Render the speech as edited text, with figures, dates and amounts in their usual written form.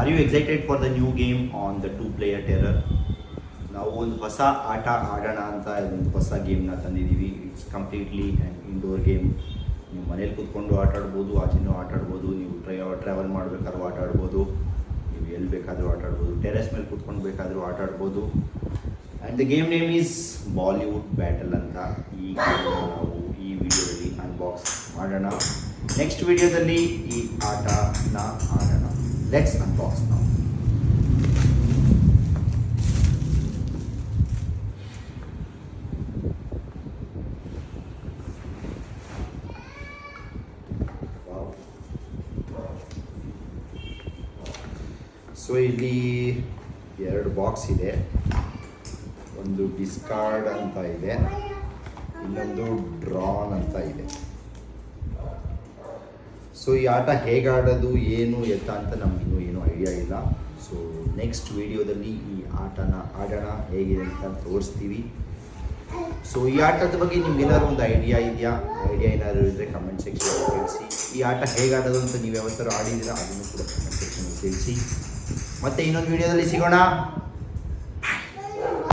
R you excited for the new game on the 2 player terror? ನಾವು ಒಂದು ಹೊಸ ಆಟ ಆಡೋಣ ಅಂತ ಒಂದು ಹೊಸ ಗೇಮ್ನ ತಂದಿದ್ದೀವಿ. It's completely and indoor game. ನೀವು ಮನೇಲಿ ಕೂತ್ಕೊಂಡು ಆಟ ಆಡ್ಬೋದು, ಆಚೆನೂ ಆಟ ಆಡ್ಬೋದು, ನೀವು ಟ್ರಾವೆಲ್ ಮಾಡಬೇಕಾದ್ರೂ ಆಟ ಆಡ್ಬೋದು, ನೀವು ಎಲ್ಲಿ ಬೇಕಾದರೂ ಆಟ ಆಡ್ಬೋದು, ಟೆರೆಸ್ ಮೇಲೆ ಕೂತ್ಕೊಂಡು ಬೇಕಾದರೂ ಆಟ ಆಡ್ಬೋದು. And the game name is Bollywood battle ಅಂತ. ಈ ಗೇಮ್ನ ನಾವು ಈ ವಿಡಿಯೋದಲ್ಲಿ ಅನ್ಬಾಕ್ಸ್ ಮಾಡೋಣ. ನೆಕ್ಸ್ಟ್ ವಿಡಿಯೋದಲ್ಲಿ ಈ ಆಟನ ಆಡೋಣ. ಲೆಟ್ಸ್ ಅನ್ಬಾಕ್ಸ್ ನಾವು. ಸೊ ಇಲ್ಲಿ 2 ಬಾಕ್ಸ್ ಇದೆ. ಒಂದು ಡಿಸ್ಕಾರ್ಡ್ ಅಂತ ಇದೆ, ಇನ್ನೊಂದು ಡ್ರಾನ್ ಅಂತ ಇದೆ. ಸೊ ಈ ಆಟ ಹೇಗೆ ಆಡೋದು ಏನು ಎತ್ತ ಅಂತ ನಮಗಿನ್ನೂ ಏನೂ ಐಡಿಯಾ ಇಲ್ಲ. ಸೊ ನೆಕ್ಸ್ಟ್ ವಿಡಿಯೋದಲ್ಲಿ ಈ ಆಟನ ಆಡೋಣ, ಹೇಗಿದೆ ಅಂತ ತೋರಿಸ್ತೀವಿ. ಸೊ ಈ ಆಟದ ಬಗ್ಗೆ ನಿಮ್ಗೇನಾದ್ರು ಒಂದು ಐಡಿಯಾ ಇದೆಯಾ? ಐಡಿಯಾ ಏನಾದರೂ ಇದ್ದರೆ ಕಮೆಂಟ್ ಸೆಕ್ಷನ್ ತಿಳಿಸಿ. ಈ ಆಟ ಹೇಗೆ ಆಡೋದು ಅಂತ ನೀವು ಯಾವತ್ತಾರು ಆಡಿದ್ದೀರಾ ಅದನ್ನು ಕೂಡ ಕಮೆಂಟ್ ಸೆಕ್ಷನ್ ತಿಳಿಸಿ. ಮತ್ತೆ ಇನ್ನೊಂದು ವಿಡಿಯೋದಲ್ಲಿ ಸಿಗೋಣ.